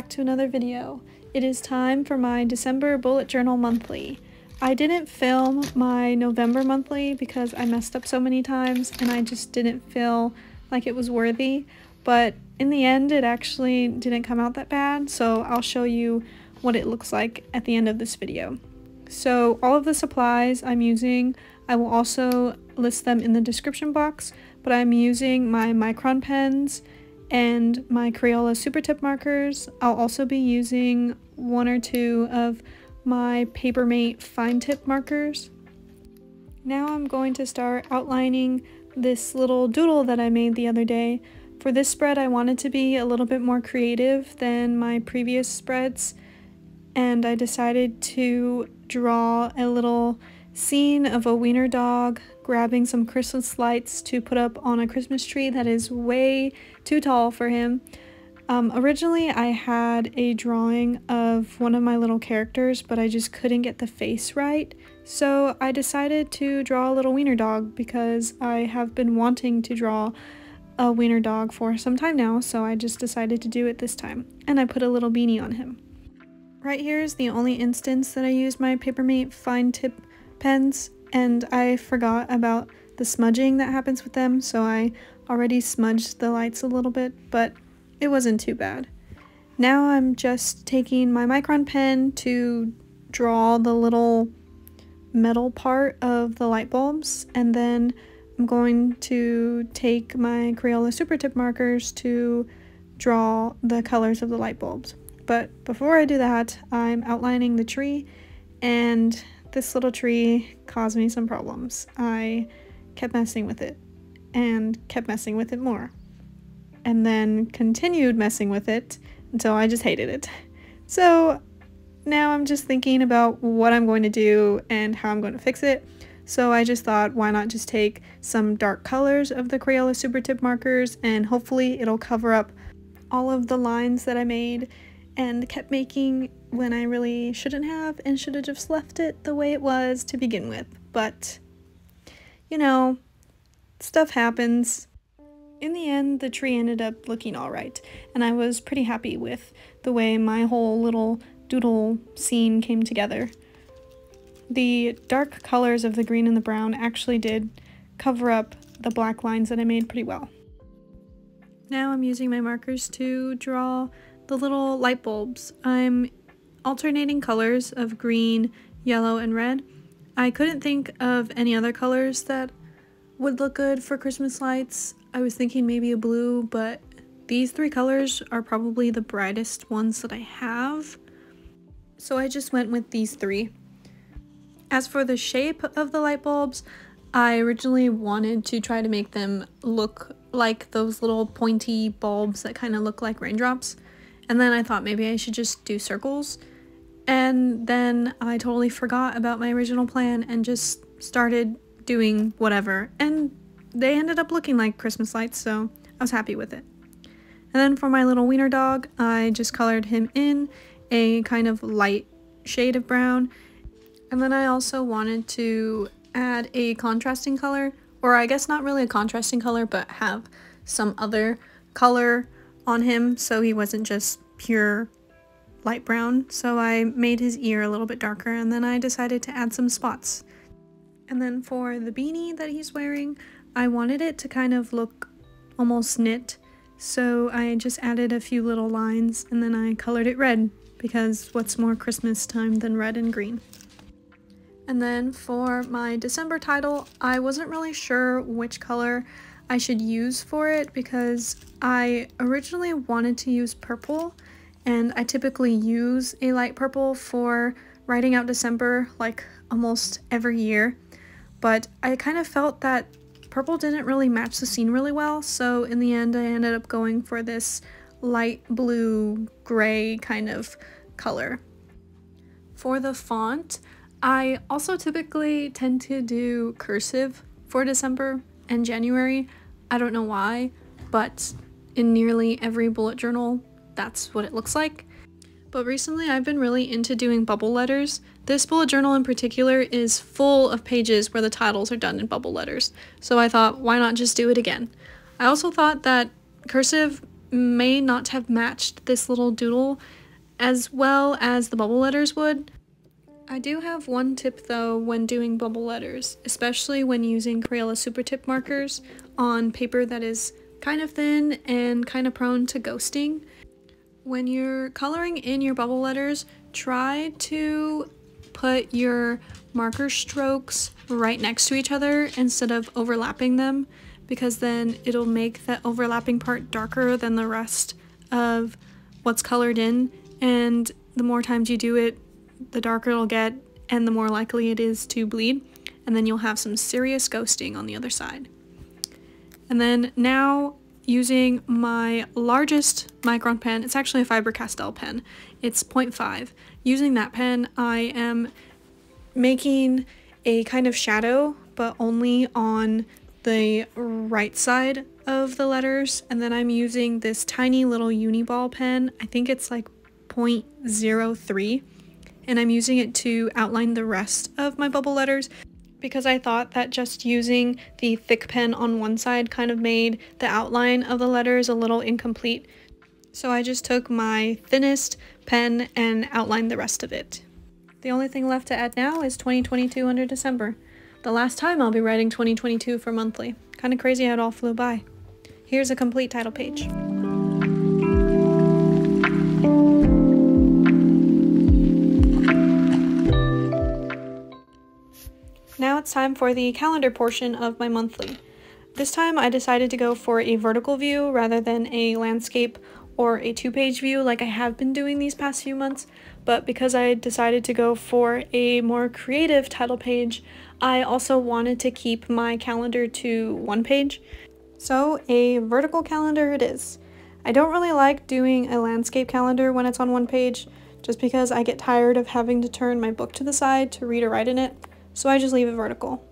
back to another video. It is time for my December bullet journal monthly. I didn't film my November monthly because I messed up so many times and I just didn't feel like it was worthy, but in the end it actually didn't come out that bad, so I'll show you what it looks like at the end of this video. So all of the supplies I'm using, I will also list them in the description box, but I'm using my Micron pens and my Crayola Supertip markers. I'll also be using one or two of my Papermate fine tip markers. Now I'm going to start outlining this little doodle that I made the other day. For this spread I wanted to be a little bit more creative than my previous spreads, and I decided to draw a little scene of a wiener dog grabbing some Christmas lights to put up on a Christmas tree that is way too tall for him. Originally I had a drawing of one of my little characters, but I just couldn't get the face right, so I decided to draw a little wiener dog because I have been wanting to draw a wiener dog for some time now, so I just decided to do it this time, and I put a little beanie on him. Right here is the only instance that I used my Papermate fine tip pens, and I forgot about the smudging that happens with them, so I already smudged the lights a little bit, but it wasn't too bad. Now I'm just taking my Micron pen to draw the little metal part of the light bulbs, and then I'm going to take my Crayola Supertip markers to draw the colors of the light bulbs. But before I do that, I'm outlining the tree, and this little tree caused me some problems. I kept messing with it, and kept messing with it more, and then continued messing with it until I just hated it. So now I'm just thinking about what I'm going to do and how I'm going to fix it. So I just thought, why not just take some dark colors of the Crayola Supertip markers, and hopefully it'll cover up all of the lines that I made and kept making when I really shouldn't have, and should have just left it the way it was to begin with. But, you know, stuff happens. In the end, the tree ended up looking alright, and I was pretty happy with the way my whole little doodle scene came together. The dark colors of the green and the brown actually did cover up the black lines that I made pretty well. Now I'm using my markers to draw the little light bulbs. I'm alternating colors of green, yellow, and red. I couldn't think of any other colors that would look good for Christmas lights. I was thinking maybe a blue, but these three colors are probably the brightest ones that I have, so I just went with these three. As for the shape of the light bulbs, I originally wanted to try to make them look like those little pointy bulbs that kind of look like raindrops, and then I thought maybe I should just do circles, and then I totally forgot about my original plan and just started doing whatever, and they ended up looking like Christmas lights, so I was happy with it. And then for my little wiener dog, I just colored him in a kind of light shade of brown, and then I also wanted to add a contrasting color, or I guess not really a contrasting color, but have some other color on him so he wasn't just pure light brown. So I made his ear a little bit darker, and then I decided to add some spots. And then for the beanie that he's wearing, I wanted it to kind of look almost knit, so I just added a few little lines, and then I colored it red, because what's more Christmas time than red and green. And then for my December title, I wasn't really sure which color I should use for it, because I originally wanted to use purple, and I typically use a light purple for writing out December like almost every year, but I kind of felt that purple didn't really match the scene really well, so in the end I ended up going for this light blue gray kind of color. For the font, I also typically tend to do cursive for December and January. I don't know why, but in nearly every bullet journal, that's what it looks like. But recently I've been really into doing bubble letters. This bullet journal in particular is full of pages where the titles are done in bubble letters, so I thought, why not just do it again? I also thought that cursive may not have matched this little doodle as well as the bubble letters would. I do have one tip though when doing bubble letters, especially when using Crayola Supertip markers on paper that is kind of thin and kind of prone to ghosting. When you're coloring in your bubble letters, try to put your marker strokes right next to each other instead of overlapping them, because then it'll make that overlapping part darker than the rest of what's colored in, and the more times you do it, the darker it'll get and the more likely it is to bleed, and then you'll have some serious ghosting on the other side. And then now, using my largest Micron pen, it's actually a Faber Castell pen, it's 0.5. Using that pen, I am making a kind of shadow, but only on the right side of the letters, and then I'm using this tiny little Uniball pen, I think it's like 0.03, and I'm using it to outline the rest of my bubble letters, because I thought that just using the thick pen on one side kind of made the outline of the letters a little incomplete. So I just took my thinnest pen and outlined the rest of it. The only thing left to add now is 2022 under December. The last time I'll be writing 2022 for monthly. Kinda crazy how it all flew by. Here's a complete title page. Now it's time for the calendar portion of my monthly. This time I decided to go for a vertical view rather than a landscape or a 2-page view like I have been doing these past few months, but because I decided to go for a more creative title page, I also wanted to keep my calendar to 1 page. So a vertical calendar it is. I don't really like doing a landscape calendar when it's on 1 page, just because I get tired of having to turn my book to the side to read or write in it. So I just leave it vertical.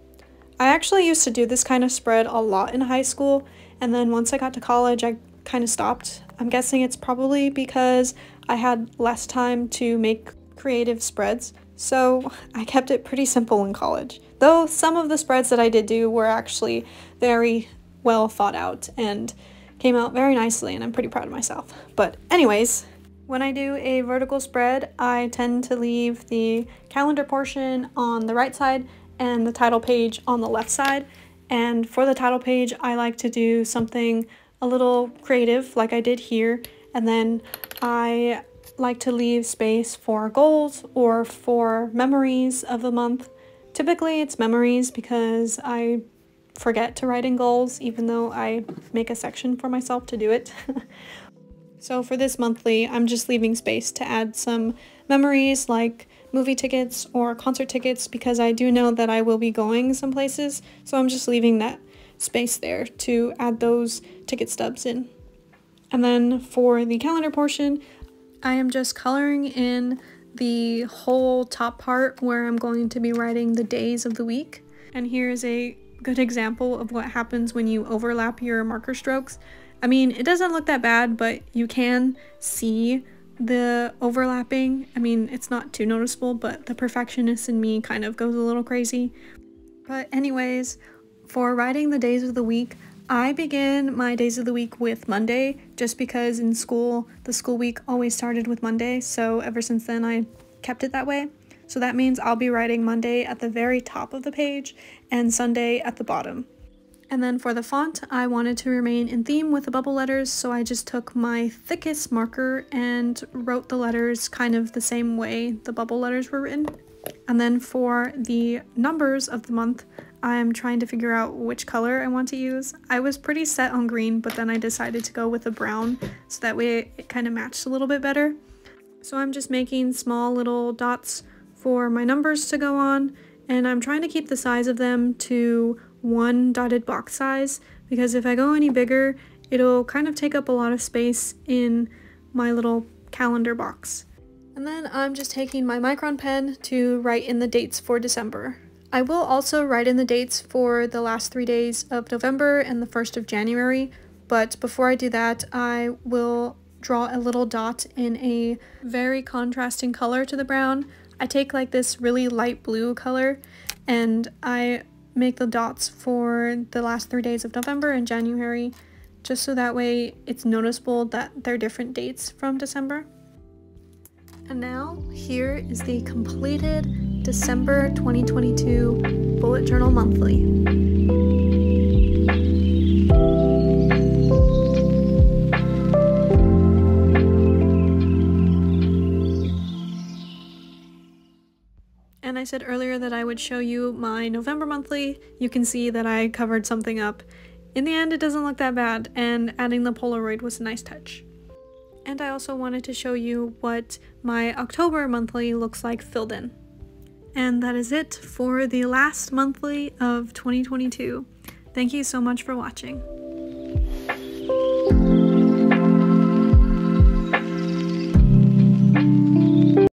I actually used to do this kind of spread a lot in high school, and then once I got to college I kind of stopped. I'm guessing it's probably because I had less time to make creative spreads, so I kept it pretty simple in college. Though some of the spreads that I did do were actually very well thought out and came out very nicely, and I'm pretty proud of myself. But anyways, when I do a vertical spread, I tend to leave the calendar portion on the right side and the title page on the left side. And for the title page, I like to do something a little creative like I did here. And then I like to leave space for goals or for memories of the month. Typically it's memories because I forget to write in goals, even though I make a section for myself to do it. So for this monthly, I'm just leaving space to add some memories like movie tickets or concert tickets, because I do know that I will be going some places, so I'm just leaving that space there to add those ticket stubs in. And then for the calendar portion, I am just coloring in the whole top part where I'm going to be writing the days of the week. And here's a good example of what happens when you overlap your marker strokes. I mean, it doesn't look that bad, but you can see the overlapping. I mean, it's not too noticeable, but the perfectionist in me kind of goes a little crazy. But anyways, for writing the days of the week, I begin my days of the week with Monday, just because in school, the school week always started with Monday, so ever since then I kept it that way. So that means I'll be writing Monday at the very top of the page and Sunday at the bottom. And then for the font, I wanted to remain in theme with the bubble letters, so I just took my thickest marker and wrote the letters kind of the same way the bubble letters were written. And then for the numbers of the month, I'm trying to figure out which color I want to use. I was pretty set on green, but then I decided to go with a brown, so that way it kind of matched a little bit better. So I'm just making small little dots for my numbers to go on, and I'm trying to keep the size of them to 1 dotted box size, because if I go any bigger, it'll kind of take up a lot of space in my little calendar box. And then I'm just taking my Micron pen to write in the dates for December. I will also write in the dates for the last 3 days of November and the 1st of January, but before I do that, I will draw a little dot in a very contrasting color to the brown. I take like this really light blue color, and I make the dots for the last 3 days of November and January just so that way it's noticeable that they're different dates from December. And now, here is the completed December 2022 Bullet Journal Monthly. And I said earlier that I would show you my November monthly. You can see that I covered something up. In the end, it doesn't look that bad, and adding the Polaroid was a nice touch. And I also wanted to show you what my October monthly looks like filled in. And that is it for the last monthly of 2022. Thank you so much for watching.